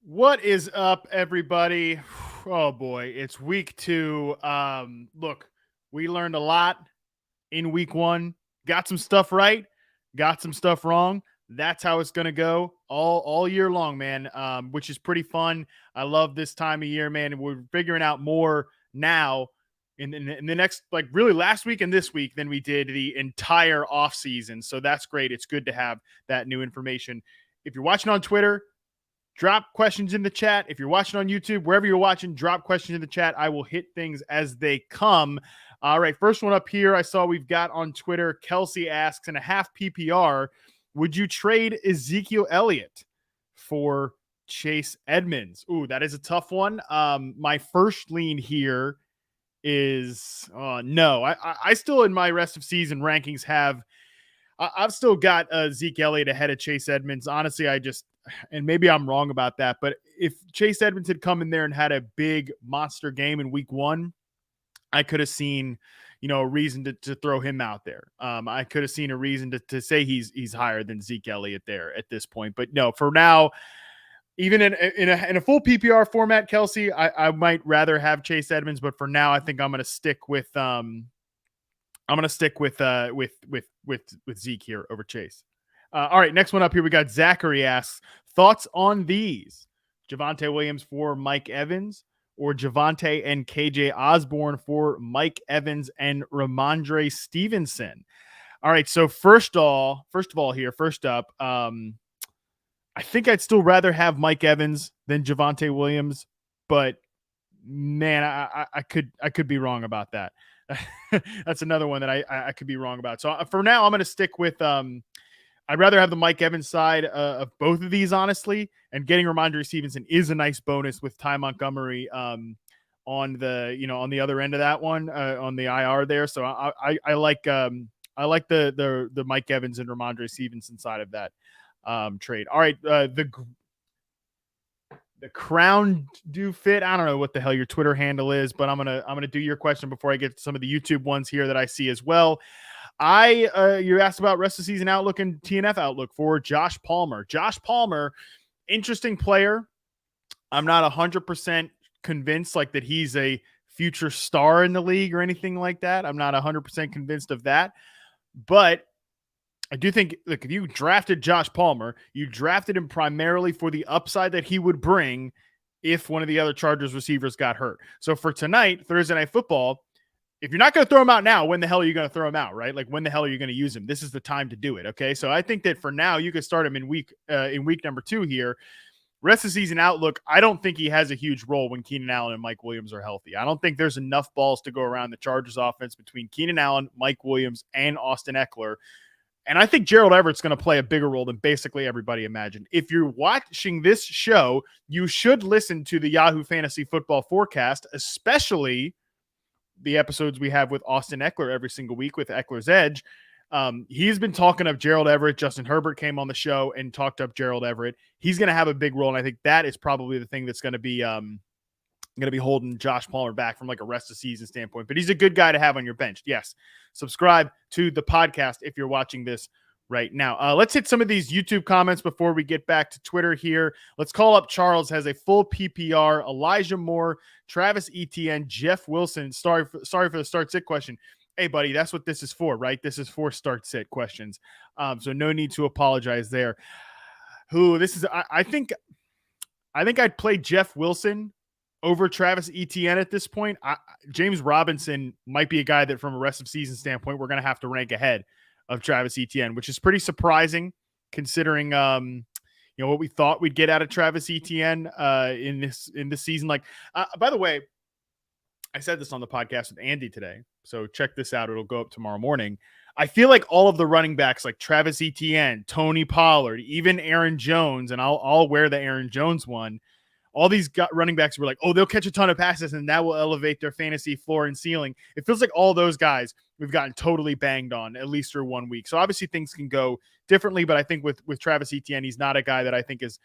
What is up, everybody? Oh boy, it's week 2. Look, we learned a lot in week 1. Got some stuff right, got some stuff wrong. That's how it's gonna go all year long, man. Which is pretty fun. I love this time of year, man. And we're figuring out more now in the next, like, really last week and this week than we did the entire off season. So that's great. It's good to have that new information. If you're watching on Twitter, drop questions in the chat. If you're watching on YouTube, wherever you're watching, drop questions in the chat. I will hit things as they come. All right, first one up here I saw we've got on Twitter. Kelsey asks, in a half PPR, would you trade Ezekiel Elliott for Chase Edmonds? Ooh, that is a tough one. My first lean here is no. I still, in my rest of season rankings, I've still got Zeke Elliott ahead of Chase Edmonds. Honestly, and maybe I'm wrong about that, but if Chase Edmonds had come in there and had a big monster game in week 1, I could have seen, a reason to throw him out there. I could have seen a reason to say he's higher than Zeke Elliott there at this point. But no, for now, even in a full PPR format, Kelsey, I might rather have Chase Edmonds, but for now, I think I'm going to stick with with Zeke here over Chase. All right, next one up here, we got Zachary asks, thoughts on these? Javonte Williams for Mike Evans, or Javonte and KJ Osborne for Mike Evans and Ramondre Stevenson? All right, so first of all, I think I'd still rather have Mike Evans than Javonte Williams, but man, I could be wrong about that. That's another one that I could be wrong about. So for now, I'm going to stick with I'd rather have the Mike Evans side of both of these, honestly. And getting Ramondre Stevenson is a nice bonus with Ty Montgomery on the other end of that one on the IR there. So I like the Mike Evans and Ramondre Stevenson side of that trade. All right, the crown do fit. I don't know what the hell your Twitter handle is, but I'm gonna do your question before I get to some of the YouTube ones here that I see as well. You asked about rest of season outlook and TNF outlook for Josh Palmer. Josh Palmer, interesting player. I'm not 100% convinced like that he's a future star in the league or anything like that. I'm not 100% convinced of that, but I do think, look, if you drafted Josh Palmer, you drafted him primarily for the upside that he would bring if one of the other Chargers receivers got hurt. So for tonight, Thursday Night Football, if you're not going to throw him out now, when the hell are you going to throw him out, right? Like, when the hell are you going to use him? This is the time to do it, okay? So I think that for now, you could start him in week number 2 here. Rest of season outlook, I don't think he has a huge role when Keenan Allen and Mike Williams are healthy. I don't think there's enough balls to go around the Chargers offense between Keenan Allen, Mike Williams, and Austin Eckler. And I think Gerald Everett's going to play a bigger role than basically everybody imagined. If you're watching this show, you should listen to the Yahoo Fantasy Football Forecast, especially the episodes we have with Austin Eckler every single week with Eckler's Edge. He's been talking up Gerald Everett. Justin Herbert came on the show and talked up Gerald Everett. He's going to have a big role, and I think that is probably the thing that's going to be holding Josh Palmer back from like a rest of season standpoint. But he's a good guy to have on your bench. Yes. Subscribe to the podcast if you're watching this right now. Let's hit some of these YouTube comments before we get back to Twitter here. Let's call up Charles. Has a full PPR, Elijah Moore, Travis Etienne, Jeff Wilson. Sorry for the start sit question. Hey, buddy, that's what this is for, right? This is for start sit questions. So no need to apologize there. I think I'd play Jeff Wilson over Travis Etienne at this point. James Robinson might be a guy that, from a rest of season standpoint, we're going to have to rank ahead of Travis Etienne, which is pretty surprising considering what we thought we'd get out of Travis Etienne in this season. Like, by the way, I said this on the podcast with Andy today, so check this out. It'll go up tomorrow morning. I feel like all of the running backs, like Travis Etienne, Tony Pollard, even Aaron Jones, and I'll wear the Aaron Jones one. All these running backs were like, oh, they'll catch a ton of passes and that will elevate their fantasy floor and ceiling. It feels like all those guys we've gotten totally banged on, at least through 1 week. So obviously things can go differently, but I think with Travis Etienne, he's not a guy that I think is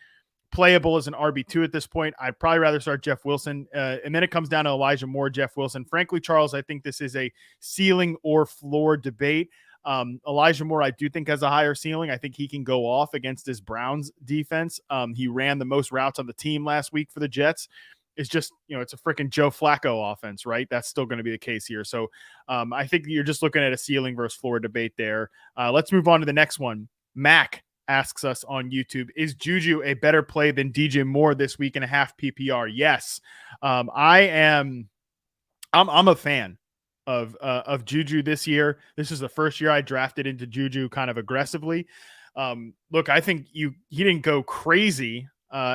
playable as an RB2 at this point. I'd probably rather start Jeff Wilson. And then it comes down to Elijah Moore, Jeff Wilson. Frankly, Charles, I think this is a ceiling or floor debate. Elijah Moore, I do think, has a higher ceiling. I think he can go off against this Browns defense. He ran the most routes on the team last week for the Jets. It's just, it's a freaking Joe Flacco offense, right? That's still going to be the case here. So I think you're just looking at a ceiling versus floor debate there. Let's move on to the next one. Mac asks us on YouTube, is Juju a better play than DJ Moore this week in a half PPR? Yes. I'm a fan of Juju this year. This is the first year I drafted into Juju kind of aggressively. Look, I think he didn't go crazy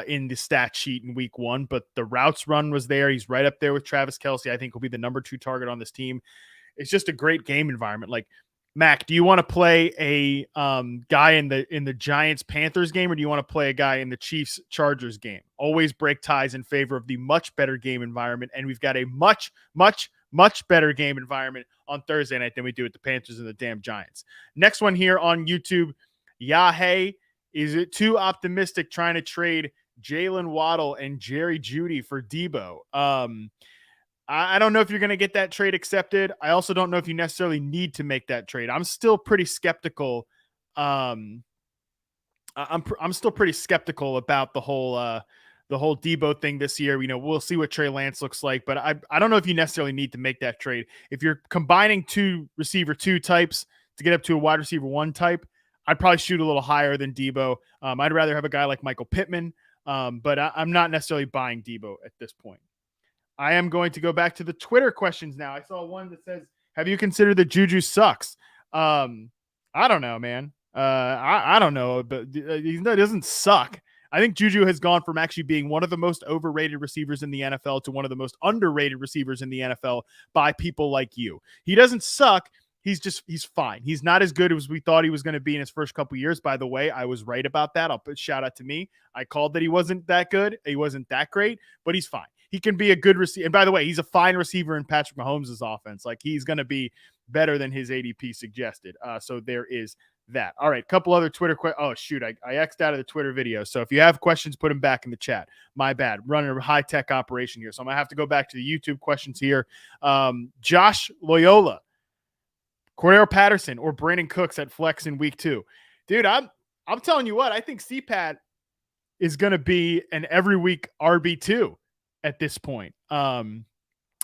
in the stat sheet in week 1, but the routes run was there. He's right up there with Travis Kelce. I think will be the number 2 target on this team. It's just a great game environment. Like, Mac, do you want to play a guy in the Giants-Panthers game, or do you want to play a guy in the Chiefs-Chargers game? Always break ties in favor of the much better game environment, and we've got a much, much, much better game environment on Thursday night than we do with the Panthers and the damn Giants. Next one here on YouTube, Yahey, is it too optimistic trying to trade Jalen, Waddle, and Jerry Jeudy for Debo? I don't know if you're going to get that trade accepted. I also don't know if you necessarily need to make that trade. I'm still pretty skeptical. I'm still pretty skeptical about the whole Debo thing this year. We'll see what Trey Lance looks like, but I don't know if you necessarily need to make that trade. If you're combining 2 receiver 2 types to get up to a wide receiver 1 type, I'd probably shoot a little higher than Debo. I'd rather have a guy like Michael Pittman, but I'm not necessarily buying Debo at this point. I am going to go back to the Twitter questions now. I saw one that says, have you considered that Juju sucks? I don't know, man. I don't know, but he doesn't suck. I think Juju has gone from actually being one of the most overrated receivers in the NFL to one of the most underrated receivers in the NFL by people like you. He doesn't suck. He's fine. He's not as good as we thought he was going to be in his first couple years. By the way, I was right about that. I'll put shout out to me. I called that he wasn't that good. He wasn't that great, but he's fine. He can be a good receiver. And by the way, he's a fine receiver in Patrick Mahomes' offense. Like, he's going to be better than his ADP suggested. So there is that. All right, couple other Twitter questions. Oh, shoot, I X'd out of the Twitter video. So if you have questions, put them back in the chat. My bad. Running a high-tech operation here. So I'm going to have to go back to the YouTube questions here. Josh Loyola, Cordero Patterson or Brandon Cooks at flex in week 2. Dude, I'm telling you what, I think CPAT is going to be an every week RB2 at this point.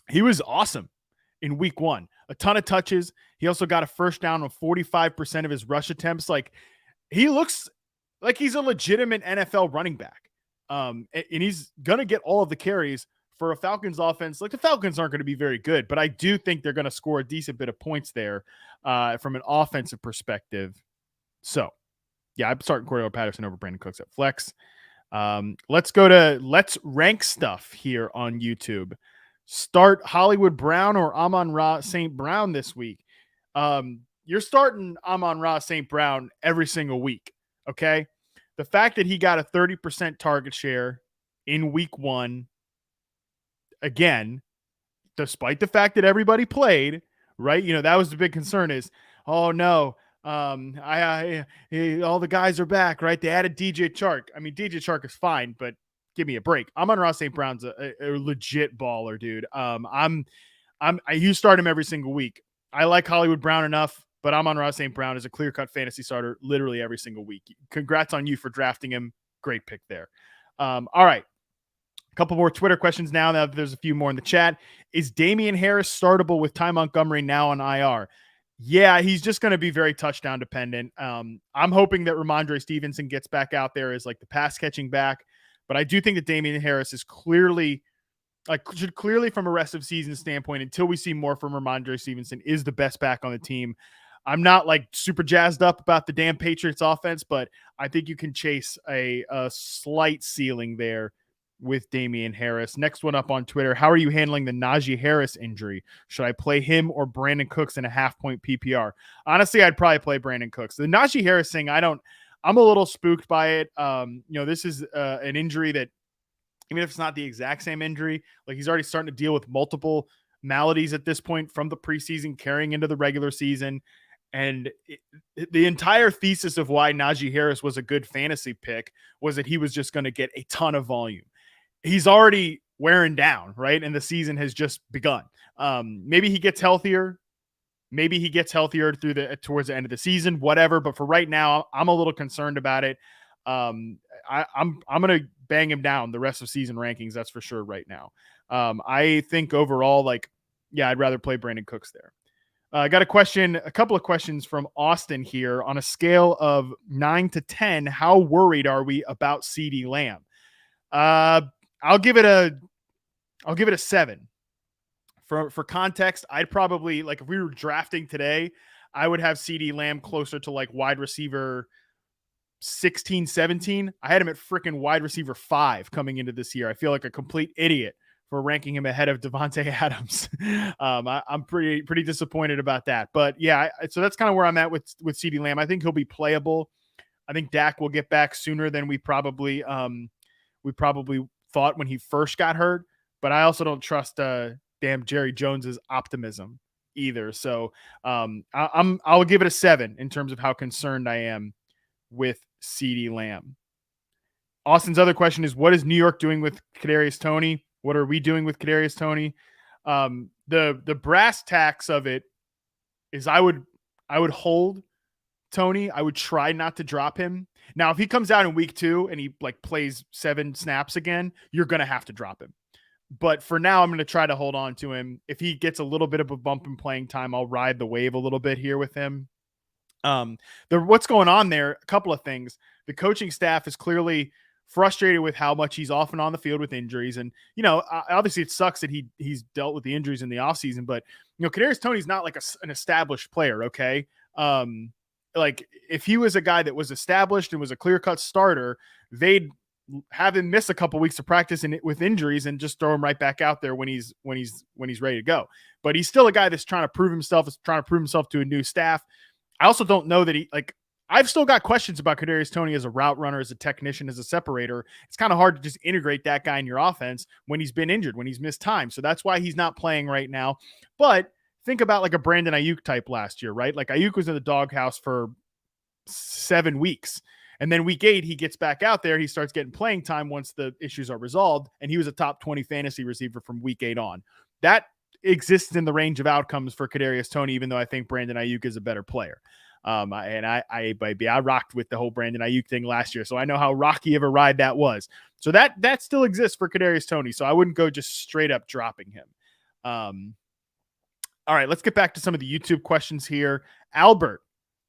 He was awesome in week 1. A ton of touches. He also got a first down on 45% of his rush attempts. Like, he looks like he's a legitimate NFL running back. And he's going to get all of the carries for a Falcons offense. Like, the Falcons aren't going to be very good, but I do think they're going to score a decent bit of points there from an offensive perspective. So, yeah, I'm starting Cordero Patterson over Brandon Cooks at flex. Let's go to Let's Rank Stuff here on YouTube. Start Hollywood Brown or Amon-Ra St. Brown this week. You're starting Amon-Ra St. Brown every single week, okay? The fact that he got a 30% target share in week 1, again, despite the fact that everybody played, right? That was the big concern is, oh no, all the guys are back, right? They added DJ Chark. I mean, DJ Chark is fine, but give me a break. Amon-Ra St. Brown's a legit baller, dude. You start him every single week. I like Hollywood Brown enough, but Amon-Ra St. Brown is a clear-cut fantasy starter literally every single week. Congrats on you for drafting him. Great pick there. All right. A couple more Twitter questions now. Now there's a few more in the chat. Is Damian Harris startable with Ty Montgomery now on IR? Yeah, he's just going to be very touchdown dependent. I'm hoping that Ramondre Stevenson gets back out there as like the pass catching back, but I do think that Damian Harris is should clearly from a rest of season standpoint, until we see more from Ramondre Stevenson, is the best back on the team. I'm not like super jazzed up about the damn Patriots offense, but I think you can chase a slight ceiling there with Damian Harris. Next one up on Twitter. How are you handling the Najee Harris injury? Should I play him or Brandon Cooks in a half-point PPR? Honestly, I'd probably play Brandon Cooks. The Najee Harris thing, I'm a little spooked by it. This is an injury that, even if it's not the exact same injury, like, he's already starting to deal with multiple maladies at this point from the preseason carrying into the regular season. And the entire thesis of why Najee Harris was a good fantasy pick was that he was just going to get a ton of volume. He's already wearing down, right? And the season has just begun. Maybe he gets healthier Maybe he gets healthier towards the end of the season, whatever. But for right now, I'm a little concerned about it. I'm gonna bang him down the rest of season rankings. That's for sure right now. I think overall, I'd rather play Brandon Cooks there. I got a couple of questions from Austin here. On a scale of 9 to 10, how worried are we about CeeDee Lamb? I'll give it a 7. For context, I'd probably, if we were drafting today, I would have CeeDee Lamb closer to wide receiver 16, 17. I had him at freaking wide receiver 5 coming into this year. I feel like a complete idiot for ranking him ahead of Devonte Adams. I'm pretty disappointed about that. But yeah, so that's kind of where I'm at with CeeDee Lamb. I think he'll be playable. I think Dak will get back sooner than we probably thought when he first got hurt. But I also don't trust damn Jerry Jones's optimism either. So I'll give it a 7 in terms of how concerned I am with CeeDee Lamb. Austin's other question is, what is New York doing with Kadarius Toney? What are we doing with Kadarius Toney? The brass tacks of it is I would hold Toney. I would try not to drop him. Now, if he comes out in week 2 and he plays 7 snaps again, you're going to have to drop him. But for now, I'm going to try to hold on to him. If he gets a little bit of a bump in playing time, I'll ride the wave a little bit here with him. What's going on there? A couple of things. The coaching staff is clearly frustrated with how much he's off and on the field with injuries. And, obviously it sucks that he's dealt with the injuries in the offseason, but, Kadarius Toney's not an established player. Okay. If he was a guy that was established and was a clear-cut starter, they'd have him miss a couple weeks of practice with injuries and just throw him right back out there when he's ready to go. But he's still a guy that's trying to prove himself to a new staff. I also don't know that I've still got questions about Kadarius Toney as a route runner, as a technician, as a separator. It's kind of hard to just integrate that guy in your offense when he's been injured, when he's missed time. So that's why he's not playing right now. But think about a Brandon Ayuk type last year, right? Ayuk was in the doghouse for 7 weeks. And then week 8, he gets back out there. He starts getting playing time once the issues are resolved. And he was a top 20 fantasy receiver from week 8 on. That exists in the range of outcomes for Kadarius Toney, even though I think Brandon Ayuk is a better player. I rocked with the whole Brandon Ayuk thing last year, so I know how rocky of a ride that was. So that still exists for Kadarius Toney. So I wouldn't go just straight up dropping him. All right, let's get back to some of the YouTube questions here. Albert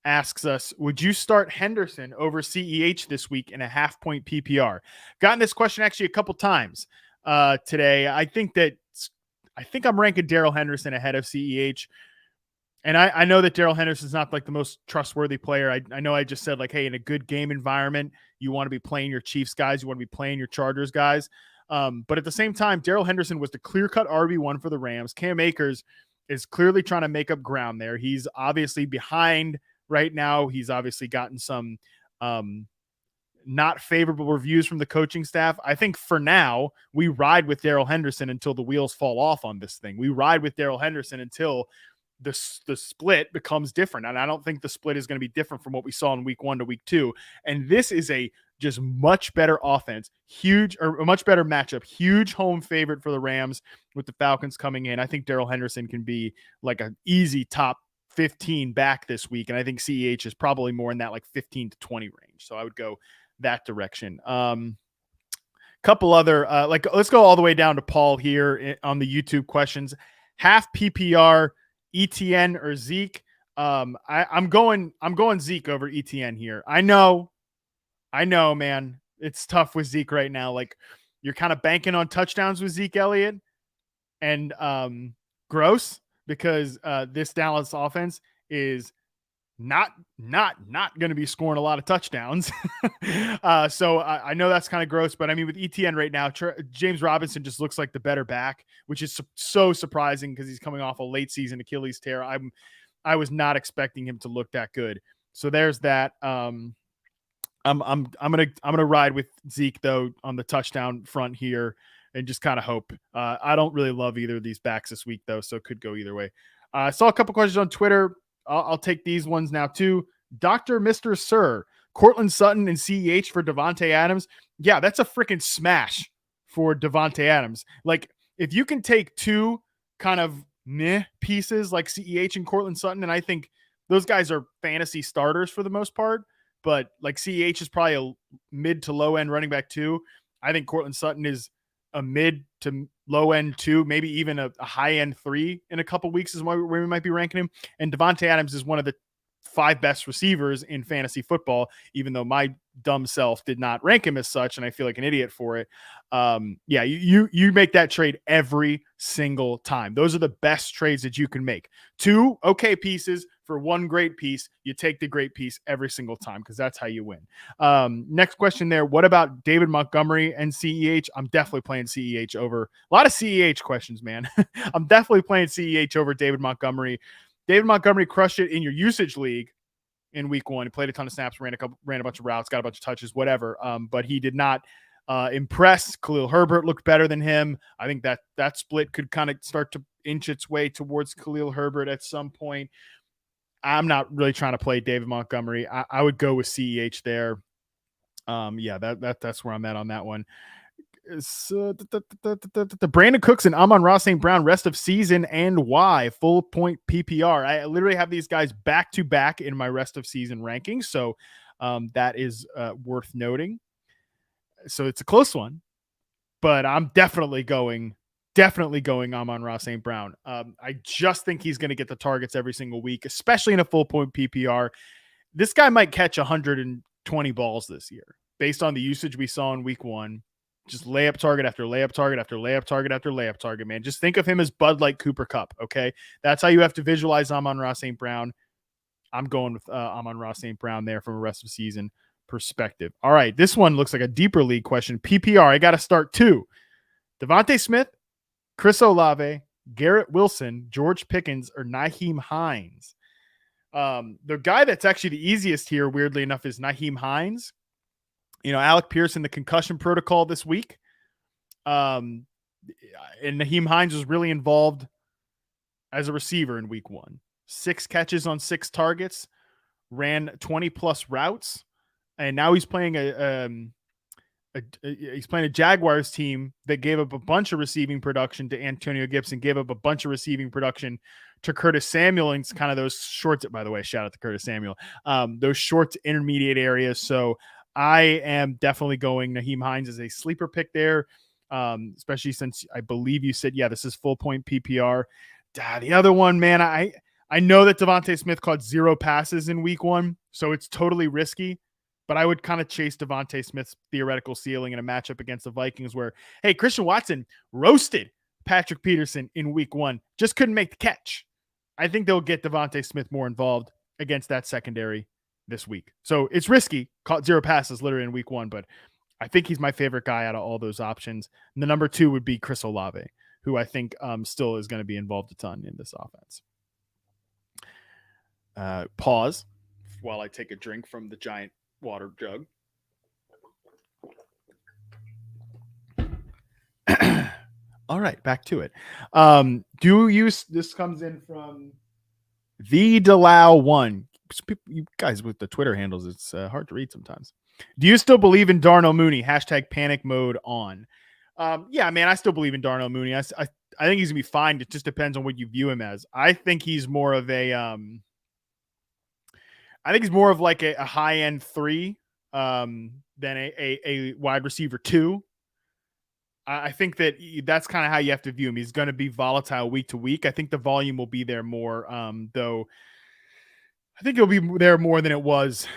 asks us, would you start Henderson over CEH this week in a half-point PPR? Gotten this question actually a couple times today. I think I'm ranking Daryl Henderson ahead of CEH. And I know that Daryl Henderson's not the most trustworthy player. I know I just said hey, in a good game environment, you want to be playing your Chiefs guys. You want to be playing your Chargers guys. But at the same time, Daryl Henderson was the clear-cut RB1 for the Rams. Cam Akers is clearly trying to make up ground there. He's obviously behind right now. He's obviously gotten some not favorable reviews from the coaching staff. I think for now, we ride with Daryl Henderson until the wheels fall off on this thing. We ride with Daryl Henderson until the split becomes different. And I don't think the split is going to be different from what we saw in week 1 to week 2. And this is a just much better offense, a much better matchup, huge home favorite for the Rams with the Falcons coming in. I think Daryl Henderson can be an easy top 15 back this week. And I think CEH is probably more in that 15 to 20 range. So I would go that direction. Couple other, let's go all the way down to Paul here on the YouTube questions. Half PPR, ETN or Zeke. I'm going Zeke over ETN here. I know, man. It's tough with Zeke right now. You're kind of banking on touchdowns with Zeke Elliott and gross because this Dallas offense is not going to be scoring a lot of touchdowns. So I know that's kind of gross, but I mean, with ETN right now, James Robinson just looks like the better back, which is so surprising because he's coming off a late season Achilles tear. I was not expecting him to look that good. So there's that. I'm gonna ride with Zeke though on the touchdown front here and just kind of hope. I don't really love either of these backs this week though, so it could go either way. I saw a couple questions on Twitter. I'll take these ones now too. Dr. Mr. Sir, Cortland Sutton and CEH for Devonte Adams. Yeah, that's a freaking smash for Devonte Adams. If you can take two kind of pieces like CEH and Cortland Sutton. And I think those guys are fantasy starters for the most part. But like CEH is probably a mid to low end running back too. I think Cortland Sutton is a mid to low end 2, maybe even a high end 3 in a couple weeks is where we might be ranking him. And Devonte Adams is one of the 5 best receivers in fantasy football, even though my dumb self did not rank him as such, and I feel like an idiot for it. Yeah, you make that trade every single time. Those are the best trades that you can make. 2 okay pieces for 1 great piece. You take the great piece every single time because that's how you win. Next question there. What about David Montgomery and CEH? I'm definitely playing CEH over. A lot of CEH questions, man. I'm definitely playing CEH over David Montgomery. David Montgomery crushed it in your usage league in week 1. He played a ton of snaps, ran a bunch of routes, got a bunch of touches, whatever. But he did not impress. Khalil Herbert looked better than him. I think that split could kind of start to inch its way towards Khalil Herbert at some point. I'm not really trying to play David Montgomery. I would go with CEH there. Yeah, that's where I'm at on that one. The Brandon Cooks and Amon-Ra St. Brown rest of season and why full point PPR. I literally have these guys back to back in my rest of season rankings, so that is worth noting. So it's a close one, but I'm definitely going Amon-Ra St. Brown. I just think he's going to get the targets every single week, especially in a full point PPR. This guy might catch 120 balls this year based on the usage we saw in week 1. Just layup target after layup target after layup target after layup target, man. Just think of him as Bud Light Cooper Kupp, okay? That's how you have to visualize Amon-Ra St. Brown. I'm going with Amon-Ra St. Brown there from a rest of season perspective. All right, this one looks like a deeper league question. PPR, I got to start 2. Devontae Smith, Chris Olave, Garrett Wilson, George Pickens, or Nyheim Hines. The guy that's actually the easiest here, weirdly enough, is Nyheim Hines. Alec Pierce in the concussion protocol this week. And Nyheim Hines was really involved as a receiver in week 1. 6 catches on 6 targets, ran 20 plus routes. And now he's playing a Jaguars team that gave up a bunch of receiving production to Antonio Gibson, gave up a bunch of receiving production to Curtis Samuel, and kind of those shorts. By the way, shout out to Curtis Samuel. Those short to intermediate areas. So I am definitely going Nyheim Hines as a sleeper pick there, especially since I believe you said, yeah, this is full point PPR. The other one, man, I know that Devontae Smith caught 0 passes in week 1, so it's totally risky. But I would kind of chase Devontae Smith's theoretical ceiling in a matchup against the Vikings where, hey, Christian Watson roasted Patrick Peterson in week 1, just couldn't make the catch. I think they'll get Devontae Smith more involved against that secondary this week. So it's risky, caught 0 passes literally in week 1, but I think he's my favorite guy out of all those options. And the number 2 would be Chris Olave, who I think still is going to be involved a ton in this offense. Pause while I take a drink from the giant water jug. All right, back to it. This comes in from the Delau 1. You guys with the Twitter handles, it's hard to read sometimes. Do you still believe in Darnell Mooney? # panic mode on. Yeah, man, I still believe in Darnell Mooney. I think he's gonna be fine. It just depends on what you view him as. I think he's more of a like a high end 3 than a wide receiver 2. I think that's kind of how you have to view him. He's going to be volatile week to week. I think the volume will be there more, though. I think it'll be there more than it was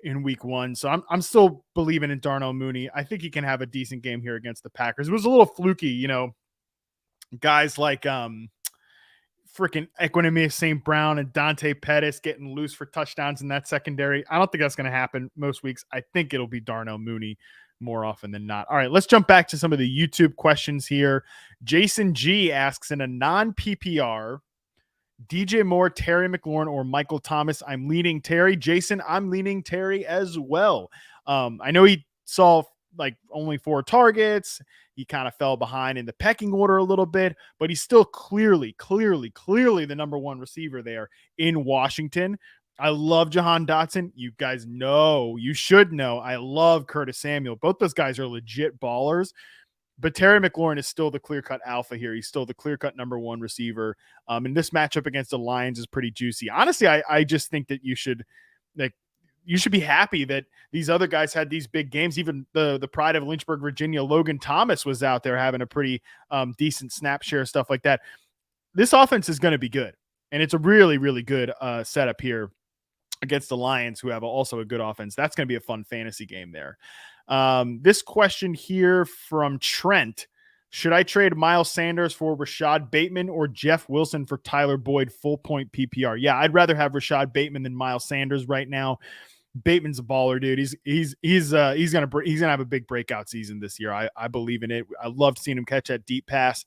in week 1. So I'm still believing in Darnell Mooney. I think he can have a decent game here against the Packers. It was a little fluky, guys like freaking Equanimous St. Brown and Dante Pettis getting loose for touchdowns in that secondary. I don't think that's going to happen most weeks. I think it'll be Darnell Mooney more often than not. All right, let's jump back to some of the YouTube questions here. Jason G asks, in a non-PPR, DJ Moore, Terry McLaurin, or Michael Thomas? I'm leaning Terry. Jason, I'm leaning Terry as well. I know he saw like only 4 targets. He kind of fell behind in the pecking order a little bit, but he's still clearly the number 1 receiver there in Washington. I love Jahan Dotson. You guys know, you should know, I love Curtis Samuel. Both those guys are legit ballers. But Terry McLaurin is still the clear-cut alpha here. He's still the clear-cut number one receiver. And this matchup against the Lions is pretty juicy. Honestly, I just think that you should be happy that these other guys had these big games. Even the pride of Lynchburg, Virginia, Logan Thomas was out there having a pretty decent snap share, stuff like that. This offense is going to be good. And it's a really, really good setup here against the Lions, who have also a good offense. That's going to be a fun fantasy game there. This question here from Trent: should I trade Miles Sanders for Rashad Bateman or Jeff Wilson for Tyler Boyd full point PPR? Yeah, I'd rather have Rashad Bateman than Miles Sanders right now. Bateman's a baller, dude. He's gonna have a big breakout season this year. I believe in it. I loved seeing him catch that deep pass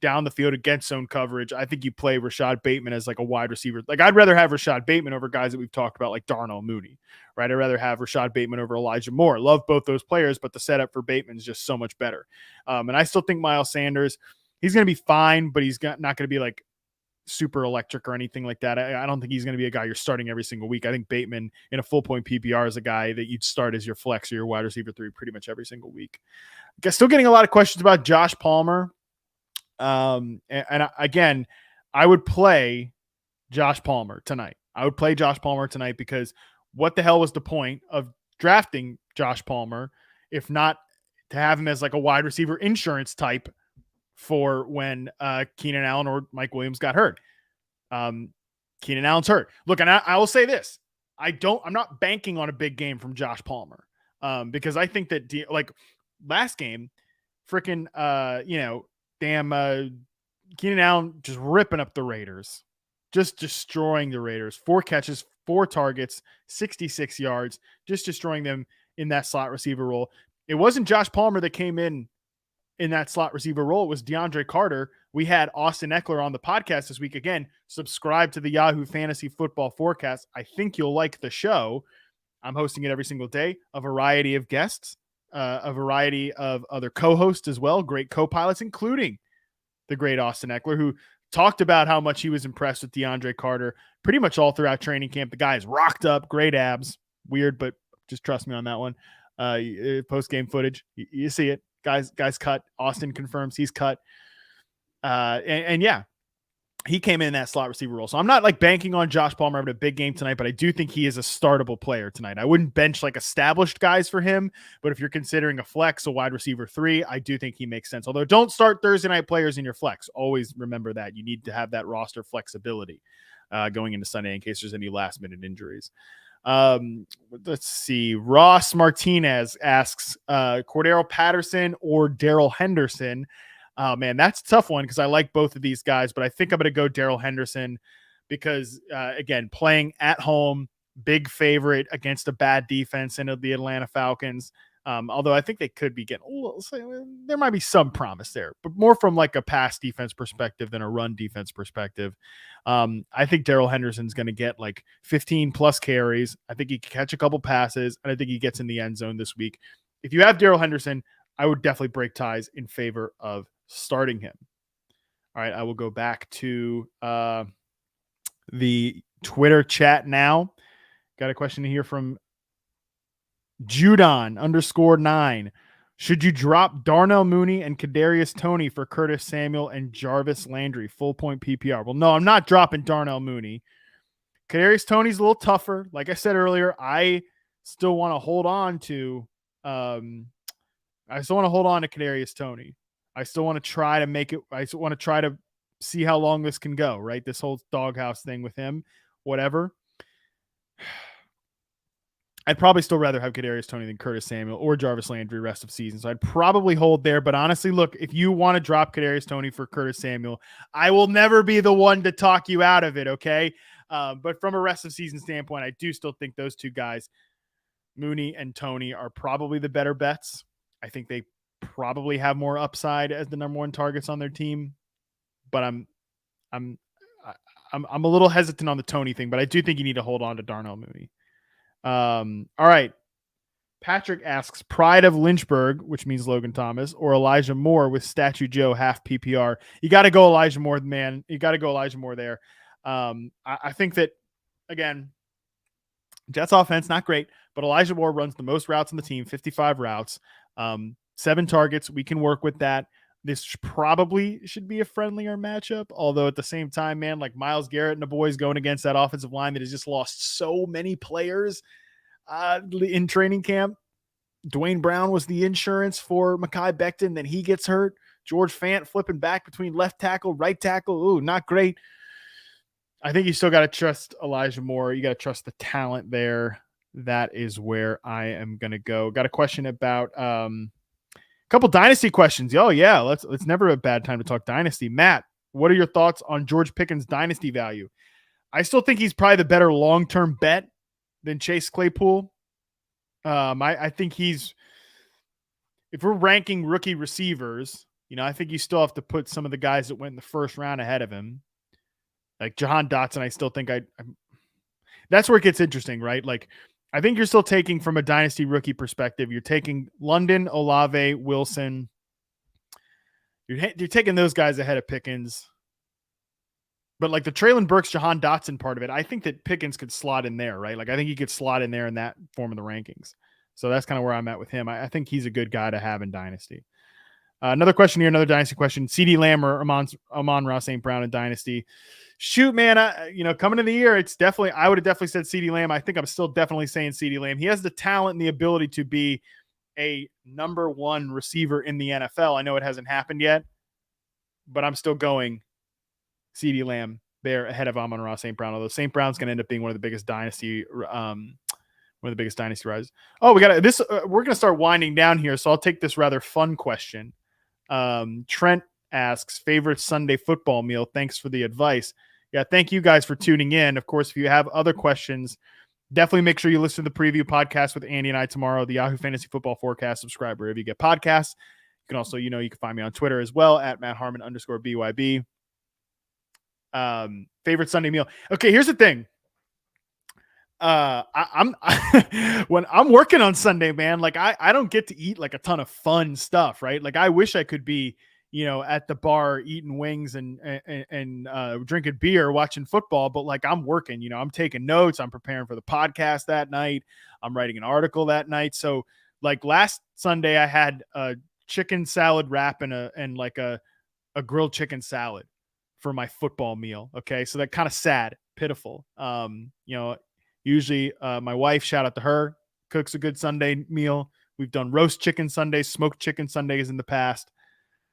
down the field against zone coverage. I think you play Rashad Bateman as like a wide receiver. Like, I'd rather have Rashad Bateman over guys that we've talked about like Darnell, Mooney, right? I'd rather have Rashad Bateman over Elijah Moore. Love both those players, but the setup for Bateman is just so much better. And I still think Miles Sanders, he's going to be fine, but he's not going to be like super electric or anything like that. I don't think he's going to be a guy you're starting every single week. I think Bateman in a full point PPR is a guy that you'd start as your flex or your wide receiver 3 pretty much every single week. Still getting a lot of questions about Josh Palmer. Again, I would play Josh Palmer tonight. Because what the hell was the point of drafting Josh Palmer if not to have him as like a wide receiver insurance type for when Keenan Allen or Mike Williams got hurt? Keenan Allen's hurt. Look, and I will say this: I'm not banking on a big game from Josh Palmer, because I think that like last game, freaking Keenan Allen just ripping up the Raiders, just destroying the Raiders. 4 catches, 4 targets, 66 yards, just destroying them in that slot receiver role. It wasn't Josh Palmer that came in that slot receiver role. It was DeAndre Carter. We had Austin Eckler on the podcast this week. Again, subscribe to the Yahoo Fantasy Football Forecast. I think you'll like the show. I'm hosting it every single day. A variety of guests, a variety of other co-hosts as well. Great co-pilots, including the great Austin Eckler, who talked about how much he was impressed with DeAndre Carter pretty much all throughout training camp. The guy is rocked up, great abs. Weird, but just trust me on that one. Post-game footage, you see it. Guys cut. Austin confirms he's cut. And yeah, he came in that slot receiver role. So I'm not like banking on Josh Palmer having a big game tonight, but I do think he is a startable player tonight. I wouldn't bench like established guys for him, but if you're considering a flex, a wide receiver 3, I do think he makes sense. Although don't start Thursday night players in your flex. Always remember that you need to have that roster flexibility going into Sunday in case there's any last minute injuries. Let's see. Ross Martinez asks Cordero Patterson or Daryl Henderson. Man, that's a tough one because I like both of these guys, but I think I'm going to go Daryl Henderson because, again, playing at home, big favorite against a bad defense in the Atlanta Falcons. Although I think they could be getting a little, there might be some promise there, but more from like a pass defense perspective than a run defense perspective. I think Daryl Henderson's going to get like 15 plus carries. I think he can catch a couple passes, and I think he gets in the end zone this week. If you have Daryl Henderson, I would definitely break ties in favor of starting him. All right, I will go back to the Twitter chat now. Got a question here from Judon_9. Should you drop Darnell Mooney and Cadarius Toney for Curtis Samuel and Jarvis Landry full point PPR? Well, no, I'm not dropping Darnell Mooney. Cadarius Toney's a little tougher. Like I said earlier, I still want to hold on to Cadarius Toney. I still want to try to make it. I still want to try to see how long this can go, right? This whole doghouse thing with him, whatever. I'd probably still rather have Cadarius Toney than Curtis Samuel or Jarvis Landry rest of season. So I'd probably hold there. But honestly, look, if you want to drop Cadarius Toney for Curtis Samuel, I will never be the one to talk you out of it, okay? But from a rest of season standpoint, I do still think those two guys, Mooney and Toney, are probably the better bets. I think they probably have more upside as the number 1 targets on their team. But I'm a little hesitant on the Toney thing, but I do think you need to hold on to Darnell Mooney. All right. Patrick asks Pride of Lynchburg, which means Logan Thomas, or Elijah Moore with Statue Joe half PPR. You got to go Elijah Moore, man. You got to go Elijah Moore there. I think that, again, Jets offense, not great, but Elijah Moore runs the most routes on the team, 55 routes. 7 targets. We can work with that. This probably should be a friendlier matchup. Although at the same time, man, like Myles Garrett and the boys going against that offensive line that has just lost so many players in training camp. Dwayne Brown was the insurance for Mekhi Becton. Then he gets hurt. George Fant flipping back between left tackle, right tackle. Ooh, not great. I think you still got to trust Elijah Moore. You got to trust the talent there. That is where I am going to go. Got a question about a couple Dynasty questions. Oh, yeah. It's never a bad time to talk Dynasty. Matt, what are your thoughts on George Pickens' Dynasty value? I still think he's probably the better long-term bet than Chase Claypool. I think if we're ranking rookie receivers, I think you still have to put some of the guys that went in the first round ahead of him. Like Jahan Dotson, I still think that's where it gets interesting, right? Like, I think you're still taking from a dynasty rookie perspective. You're taking London, Olave, Wilson. You're taking those guys ahead of Pickens. But like the Treylon Burks, Jahan Dotson part of it, I think that Pickens could slot in there, right? Like I think he could slot in there in that form of the rankings. So that's kind of where I'm at with him. I think he's a good guy to have in Dynasty. Another question here, another Dynasty question. CeeDee Lamb or Amon-Ra St. Brown in Dynasty. Shoot, man, coming in the year, I would have definitely said CeeDee Lamb. I think I'm still definitely saying CeeDee Lamb. He has the talent and the ability to be a number 1 receiver in the NFL. I know it hasn't happened yet, but I'm still going CeeDee Lamb there ahead of Amon-Ra St. Brown, although St. Brown's going to end up being one of the biggest dynasty rises. Oh, we're going to start winding down here. So I'll take this rather fun question. Trent asks, favorite Sunday football meal. Thanks for the advice. Yeah. Thank you guys for tuning in. Of course, if you have other questions, definitely make sure you listen to the preview podcast with Andy and I tomorrow, the Yahoo Fantasy Football Forecast. Subscribe wherever you get podcasts. You can also, you can find me on Twitter as well at @MattHarmon_BYB. Favorite Sunday meal. Okay, here's the thing. When I'm working on Sunday, man, like I don't get to eat like a ton of fun stuff, right? Like I wish I could be, at the bar eating wings and drinking beer, watching football, but like I'm working, I'm taking notes, I'm preparing for the podcast that night, I'm writing an article that night. So like last Sunday I had a chicken salad wrap and a grilled chicken salad for my football meal. Okay. So that kind of sad, pitiful. Usually my wife, shout out to her, cooks a good Sunday meal. We've done roast chicken Sundays, smoked chicken Sundays in the past.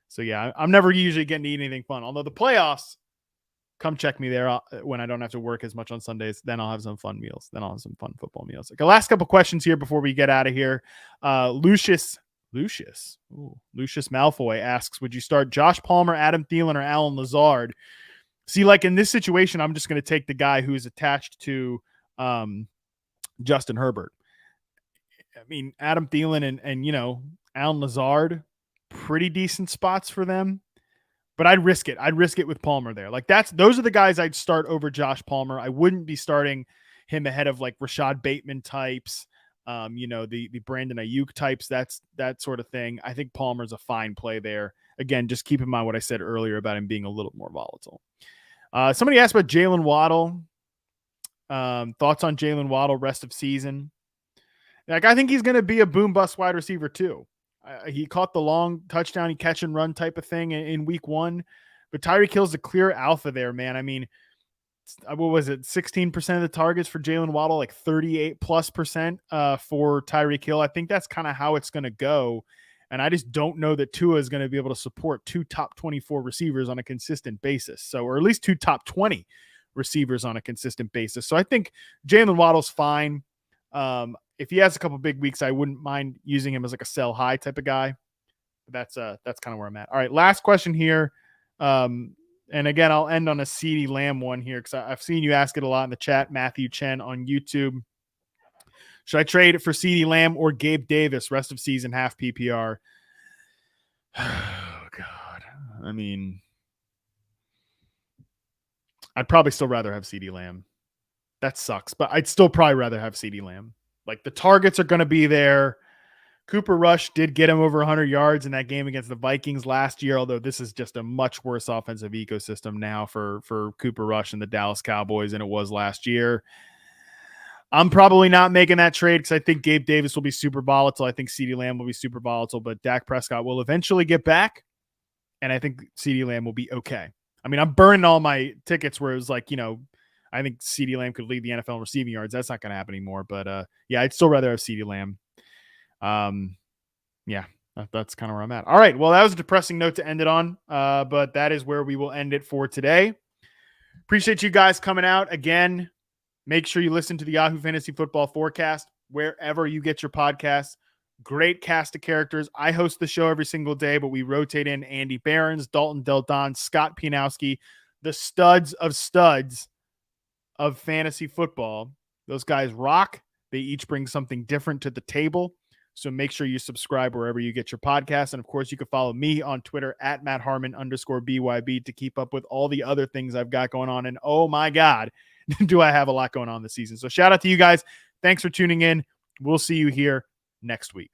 So yeah, I'm never usually getting to eat anything fun. Although the playoffs, come check me there when I don't have to work as much on Sundays. Then I'll have some fun meals. Then I'll have some fun football meals. Okay, last couple questions here before we get out of here. Lucius Malfoy asks, would you start Josh Palmer, Adam Thielen, or Alan Lazard? See, like in this situation, I'm just going to take the guy who's attached to Justin Herbert. I mean, Adam Thielen and Alan Lazard, pretty decent spots for them, but I'd risk it. I'd risk it with Palmer there. Like those are the guys I'd start over Josh Palmer. I wouldn't be starting him ahead of like Rashad Bateman types, the Brandon Ayuk types, that sort of thing. I think Palmer's a fine play there. Again, just keep in mind what I said earlier about him being a little more volatile. Somebody asked about Jalen Waddle. Thoughts on Jalen Waddle rest of season? Like, I think he's going to be a boom bust wide receiver too. He caught the long touchdown, he catch and run type of thing in week 1, but Tyreek Hill's the clear alpha there, man. I mean, what was it? 16% of the targets for Jalen Waddle, like 38+% for Tyreek Hill. I think that's kind of how it's going to go. And I just don't know that Tua is going to be able to support 2 top 24 receivers on a consistent basis. So, or at least 2 top 20 receivers on a consistent basis. So I think Jalen Waddle's fine. If he has a couple big weeks, I wouldn't mind using him as like a sell high type of guy. But that's kind of where I'm at. All right, last question here. And again, I'll end on a CeeDee Lamb one here because I've seen you ask it a lot in the chat. Matthew Chen on YouTube. Should I trade it for CeeDee Lamb or Gabe Davis rest of season half PPR? Oh God. I mean, I'd probably still rather have CeeDee Lamb. That sucks, but I'd still probably rather have CeeDee Lamb. Like the targets are going to be there. Cooper Rush did get him over 100 yards in that game against the Vikings last year, although this is just a much worse offensive ecosystem now for Cooper Rush and the Dallas Cowboys than it was last year. I'm probably not making that trade because I think Gabe Davis will be super volatile. I think CeeDee Lamb will be super volatile, but Dak Prescott will eventually get back, and I think CeeDee Lamb will be okay. I mean, I'm burning all my tickets where it was like, I think CeeDee Lamb could lead the NFL in receiving yards. That's not going to happen anymore. But yeah, I'd still rather have CeeDee Lamb. Yeah, that's kind of where I'm at. All right. Well, that was a depressing note to end it on, but that is where we will end it for today. Appreciate you guys coming out again. Make sure you listen to the Yahoo Fantasy Football Forecast wherever you get your podcasts. Great cast of characters. I host the show every single day, but we rotate in Andy Behrens, Dalton Del Don, Scott Pianowski, the studs of fantasy football. Those guys rock. They each bring something different to the table. So make sure you subscribe wherever you get your podcasts. And of course, you can follow me on Twitter at @MattHarmon_BYB to keep up with all the other things I've got going on. And oh my God, do I have a lot going on this season. So shout out to you guys. Thanks for tuning in. We'll see you here next week.